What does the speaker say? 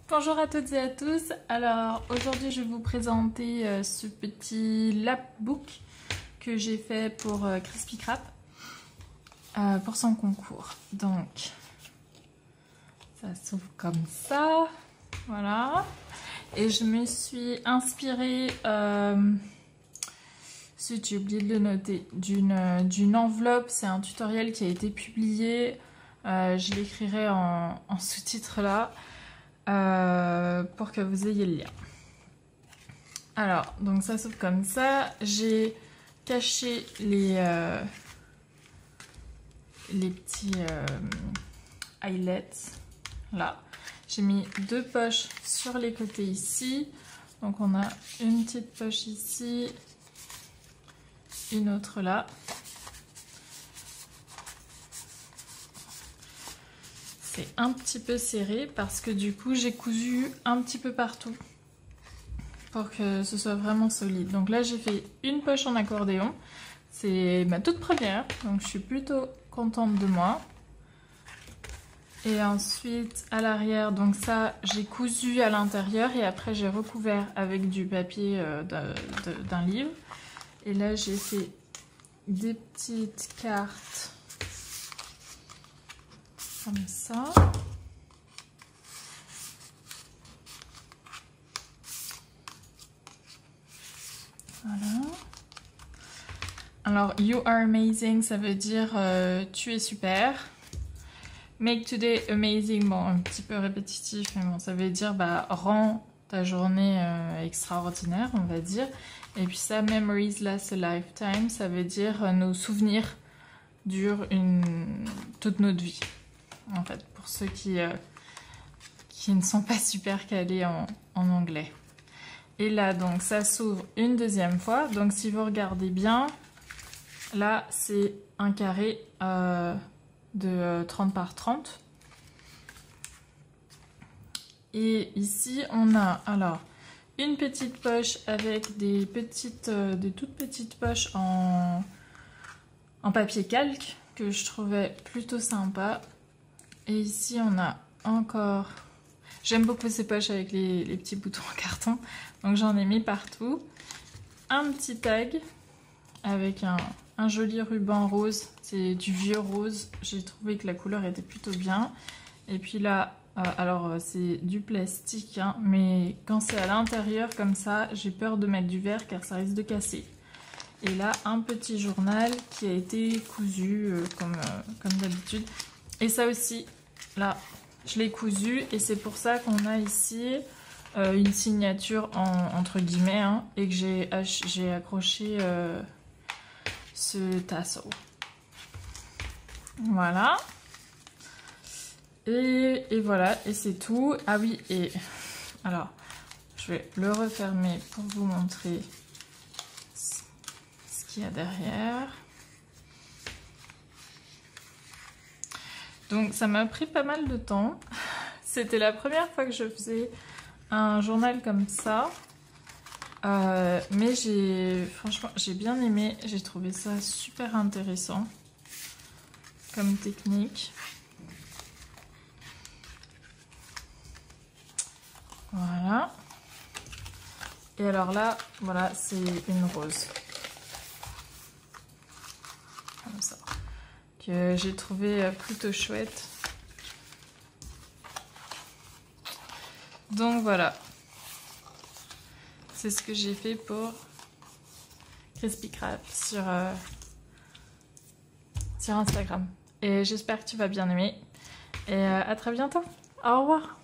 Bonjour à toutes et à tous. Alors aujourd'hui je vais vous présenter ce petit lapbook que j'ai fait pour Crispy Crap pour son concours. Donc ça s'ouvre comme ça, voilà. Et je me suis inspirée, j'ai oublié de le noter, d'une enveloppe. C'est un tutoriel qui a été publié. Je l'écrirai en sous-titre là. Pour que vous ayez le lien. Alors, donc ça s'ouvre comme ça. J'ai caché les petits eyelets là. J'ai mis deux poches sur les côtés ici. Donc on a une petite poche ici, une autre là. C'est un petit peu serré parce que du coup j'ai cousu un petit peu partout pour que ce soit vraiment solide. Donc là j'ai fait une poche en accordéon, c'est ma toute première, donc je suis plutôt contente de moi. Et ensuite à l'arrière, donc ça j'ai cousu à l'intérieur et après j'ai recouvert avec du papier d'un livre. Et là j'ai fait des petites cartes comme ça. Voilà. Alors, you are amazing, ça veut dire tu es super. Make today amazing, bon, un petit peu répétitif, mais bon, ça veut dire bah, rends ta journée extraordinaire, on va dire. Et puis ça, memories last a lifetime, ça veut dire nos souvenirs durent toute notre vie. En fait, pour ceux qui ne sont pas super calés en anglais. Et là, donc, ça s'ouvre une deuxième fois. Donc, si vous regardez bien, là, c'est un carré de 30 par 30. Et ici, on a alors une petite poche avec des toutes petites poches en papier calque que je trouvais plutôt sympa. Et ici, on a encore... J'aime beaucoup ces poches avec les petits boutons en carton. Donc, j'en ai mis partout. Un petit tag avec un joli ruban rose. C'est du vieux rose. J'ai trouvé que la couleur était plutôt bien. Et puis là, alors c'est du plastique. Hein, mais quand c'est à l'intérieur comme ça, j'ai peur de mettre du verre car ça risque de casser. Et là, un petit journal qui a été cousu comme d'habitude. Et ça aussi... Là, je l'ai cousu et c'est pour ça qu'on a ici une signature entre guillemets hein, et que j'ai accroché ce tassel. Voilà. Et voilà, et c'est tout. Ah oui, et alors, je vais le refermer pour vous montrer ce qu'il y a derrière. Donc ça m'a pris pas mal de temps. C'était la première fois que je faisais un journal comme ça. Mais franchement, j'ai bien aimé. J'ai trouvé ça super intéressant comme technique. Voilà. Et alors là, voilà, c'est une rose. Comme ça. Que j'ai trouvé plutôt chouette. Donc voilà, c'est ce que j'ai fait pour Crispy Crap sur Instagram. Et j'espère que tu vas bien aimer. Et à très bientôt. Au revoir.